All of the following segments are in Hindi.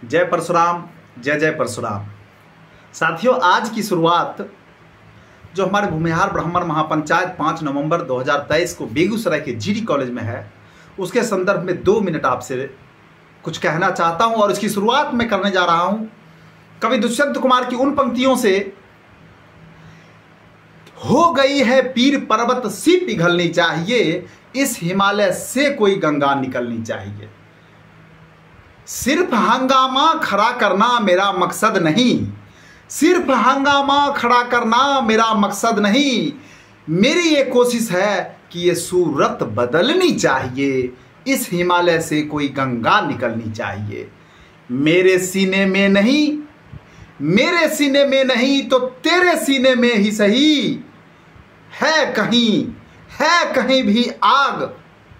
जय परशुराम, जय जय परशुराम। साथियों, आज की शुरुआत जो हमारे भूमिहार ब्राह्मण महापंचायत 5 नवंबर 2023 को बेगूसराय के जीडी कॉलेज में है, उसके संदर्भ में 2 मिनट आपसे कुछ कहना चाहता हूं। और इसकी शुरुआत मैं करने जा रहा हूं कवि दुष्यंत कुमार की उन पंक्तियों से। हो गई है पीर पर्वत सी पिघलनी चाहिए, इस हिमालय से कोई गंगा निकलनी चाहिए। सिर्फ हंगामा खड़ा करना मेरा मकसद नहीं, सिर्फ हंगामा खड़ा करना मेरा मकसद नहीं। मेरी ये कोशिश है कि ये सूरत बदलनी चाहिए, इस हिमालय से कोई गंगा निकलनी चाहिए। मेरे सीने में नहीं, मेरे सीने में नहीं तो तेरे सीने में ही सही। है कहीं भी आग,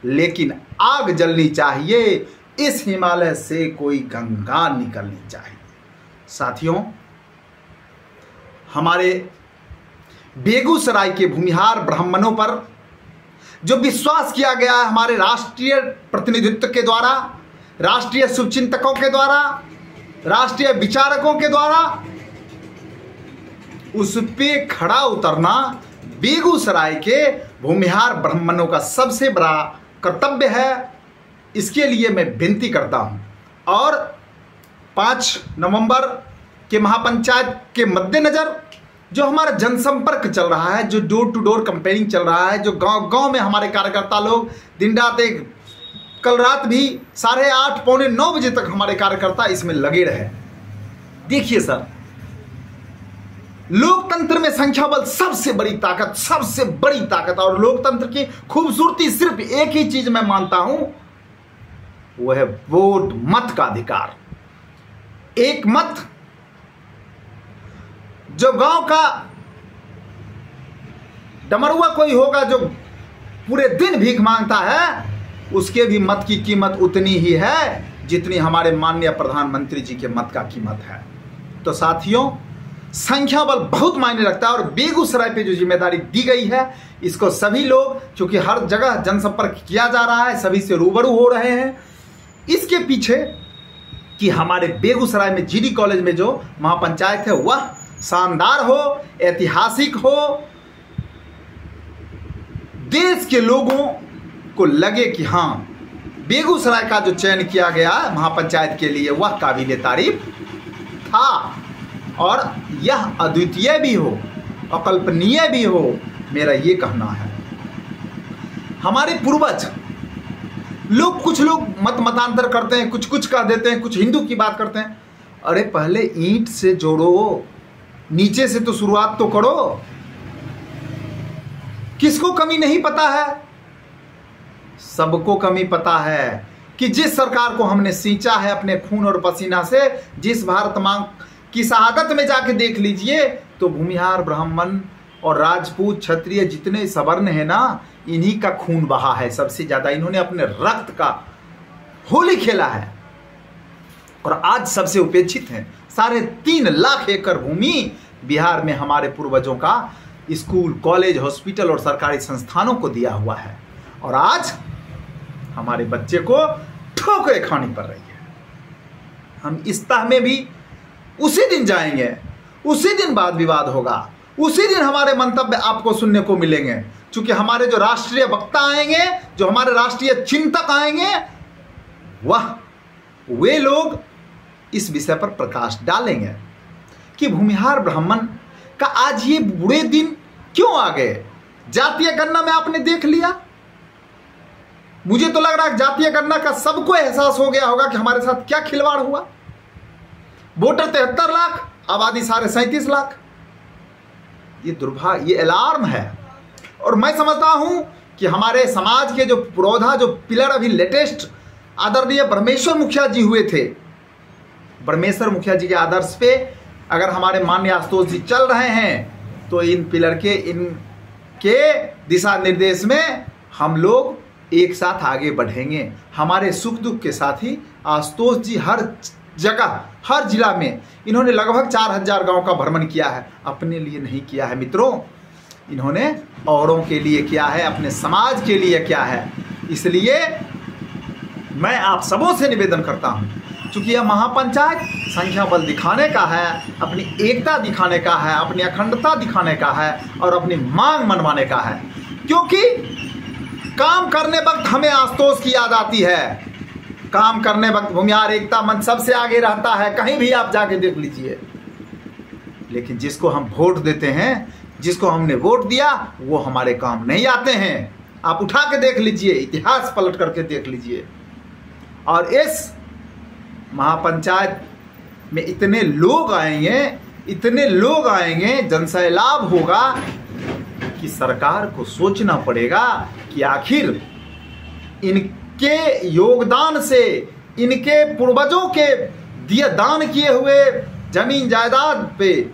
लेकिन आग जलनी चाहिए, इस हिमालय से कोई गंगा निकलनी चाहिए। साथियों, हमारे बेगूसराय के भूमिहार ब्राह्मणों पर जो विश्वास किया गया है हमारे राष्ट्रीय प्रतिनिधित्व के द्वारा, राष्ट्रीय शुभचिंतकों के द्वारा, राष्ट्रीय विचारकों के द्वारा, उस पे खड़ा उतरना बेगूसराय के भूमिहार ब्राह्मणों का सबसे बड़ा कर्तव्य है। इसके लिए मैं विनती करता हूं। और 5 नवंबर के महापंचायत के मद्देनजर जो हमारा जनसंपर्क चल रहा है, जो डोर टू डोर कैंपेनिंग चल रहा है, जो गांव गांव में हमारे कार्यकर्ता लोग दिन रात कल रात भी 8:30 पौने 9 बजे तक हमारे कार्यकर्ता इसमें लगे रहे। देखिए सर, लोकतंत्र में संख्या बल सबसे बड़ी ताकत, सबसे बड़ी ताकत। और लोकतंत्र की खूबसूरती सिर्फ एक ही चीज मैं मानता हूं, वो है वोट, मत का अधिकार। एक मत जो गांव का डमरुआ कोई होगा जो पूरे दिन भीख मांगता है, उसके भी मत की कीमत उतनी ही है जितनी हमारे माननीय प्रधानमंत्री जी के मत का कीमत है। तो साथियों, संख्या बल बहुत मायने रखता है। और बेगूसराय पे जो जिम्मेदारी दी गई है, इसको सभी लोग, क्योंकि हर जगह जनसंपर्क किया जा रहा है, सभी से रूबरू हो रहे हैं। इसके पीछे कि हमारे बेगूसराय में जीडी कॉलेज में जो महापंचायत है वह शानदार हो, ऐतिहासिक हो, देश के लोगों को लगे कि हाँ, बेगूसराय का जो चयन किया गया महापंचायत के लिए वह काबिले तारीफ था, और यह अद्वितीय भी हो, अकल्पनीय भी हो। मेरा ये कहना है। हमारे पूर्वज लोग, कुछ लोग मतांतर करते हैं, कुछ कह देते हैं, कुछ हिंदू की बात करते हैं। अरे पहले ईंट से जोड़ो, नीचे से तो शुरुआत तो करो। किसको कमी नहीं पता है? सबको कमी पता है कि जिस सरकार को हमने सींचा है अपने खून और पसीना से, जिस भारत मां की शहादत में जाके देख लीजिए, तो भूमिहार ब्राह्मण और राजपूत क्षत्रिय जितने सवर्ण है ना, इन्हीं का खून बहा है सबसे ज्यादा। इन्होंने अपने रक्त का होली खेला है और आज सबसे उपेक्षित है। 3.5 लाख एकड़ भूमि बिहार में हमारे पूर्वजों का स्कूल, कॉलेज, हॉस्पिटल और सरकारी संस्थानों को दिया हुआ है, और आज हमारे बच्चे को ठोकरें खानी पड़ रही है। हम इस तह में भी उसी दिन जाएंगे, उसी दिन वाद विवाद होगा, उसी दिन हमारे मंतव्य आपको सुनने को मिलेंगे। क्योंकि हमारे जो राष्ट्रीय वक्ता आएंगे, जो हमारे राष्ट्रीय चिंतक आएंगे, वे लोग इस विषय पर प्रकाश डालेंगे कि भूमिहार ब्राह्मण का आज ये बुरे दिन क्यों आ गए। जातीय गणना में आपने देख लिया, मुझे तो लग रहा है जातीय गणना का सबको एहसास हो गया होगा कि हमारे साथ क्या खिलवाड़ हुआ। वोटर 73 लाख, आबादी 37.5 लाख। ये दुर्भाग्य, ये अलार्म है। और मैं समझता हूं कि हमारे समाज के जो पुरोधा, जो पिलर अभी लेटेस्ट आदरणीय ब्रह्मेश्वर मुखिया जी हुए थे, ब्रह्मेश्वर मुखिया जी के आदर्श पे अगर हमारे माननीय आशुतोष जी चल रहे हैं, तो इन पिलर के, इनके दिशा निर्देश में हम लोग एक साथ आगे बढ़ेंगे। हमारे सुख दुख के साथी आशुतोष जी हर जगह, हर जिला में इन्होंने लगभग 4000 गांव का भ्रमण किया है। अपने लिए नहीं किया है मित्रों, इन्होंने औरों के लिए किया है, अपने समाज के लिए किया है। इसलिए मैं आप सबों से निवेदन करता हूं चूंकि यह महापंचायत संख्या बल दिखाने का है, अपनी एकता दिखाने का है, अपनी अखंडता दिखाने का है और अपनी मांग मनवाने का है। क्योंकि काम करने वक्त हमें आशुतोष की याद आती है। काम करने वक्त भूमिहार एकता मंच सबसे आगे रहता है, कहीं भी आप जाके देख लीजिए। लेकिन जिसको हम वोट देते हैं, जिसको हमने वोट दिया, वो हमारे काम नहीं आते हैं। आप उठा के देख लीजिए, इतिहास पलट करके देख लीजिए। और इस महापंचायत में इतने लोग आएंगे, जनसैलाब होगा कि सरकार को सोचना पड़ेगा कि आखिर इनके योगदान से, इनके पूर्वजों के दिए दान किए हुए जमीन जायदाद पे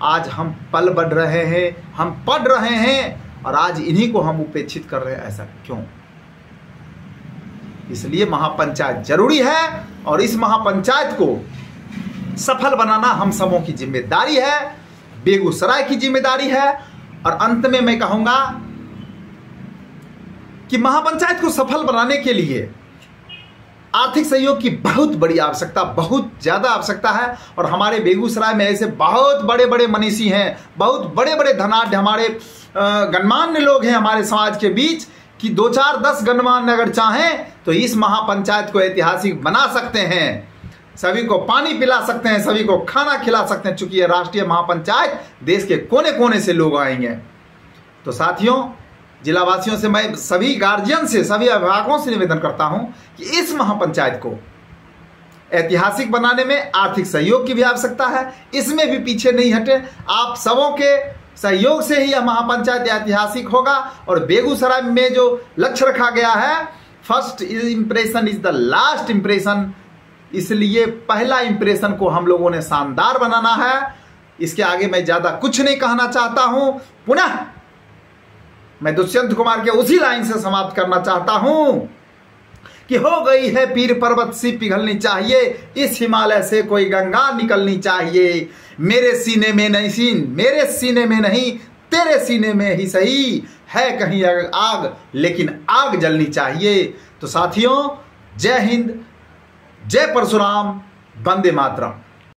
आज हम पल बढ़ रहे हैं, हम पढ़ रहे हैं और आज इन्हीं को हम उपेक्षित कर रहे हैं। ऐसा क्यों? इसलिए महापंचायत जरूरी है और इस महापंचायत को सफल बनाना हम सबों की जिम्मेदारी है, बेगूसराय की जिम्मेदारी है। और अंत में मैं कहूंगा कि महापंचायत को सफल बनाने के लिए आर्थिक सहयोग की बहुत बड़ी आवश्यकता, बहुत ज़्यादा आवश्यकता है। और हमारे बेगूसराय में ऐसे बहुत बड़े बड़े मनीषी हैं, बहुत बड़े बड़े धनाढ्य हमारे गणमान्य लोग हैं हमारे समाज के बीच कि 2, 4, 10 गणमान्य अगर चाहें तो इस महापंचायत को ऐतिहासिक बना सकते हैं, सभी को पानी पिला सकते हैं, सभी को खाना खिला सकते हैं। चूंकि यह राष्ट्रीय महापंचायत देश के कोने कोने से लोग आएंगे। तो साथियों, जिलावासियों से मैं सभी गार्जियन से, सभी अभिभावकों से निवेदन करता हूं कि इस महापंचायत को ऐतिहासिक बनाने में आर्थिक सहयोग की भी आवश्यकता है। इसमें भी पीछे नहीं हटे। आप सबों के सहयोग से ही यह महापंचायत ऐतिहासिक होगा। और बेगूसराय में जो लक्ष्य रखा गया है, first impression is the last impression, इसलिए पहला इंप्रेशन को हम लोगों ने शानदार बनाना है। इसके आगे मैं ज्यादा कुछ नहीं कहना चाहता हूं। पुनः मैं दुष्यंत कुमार के उसी लाइन से समाप्त करना चाहता हूं कि हो गई है पीर पर्वत सी पिघलनी चाहिए, इस हिमालय से कोई गंगा निकलनी चाहिए। मेरे सीने में नहीं तेरे सीने में ही सही है कहीं आग, लेकिन आग जलनी चाहिए। तो साथियों, जय हिंद, जय परशुराम, वंदे मातरम।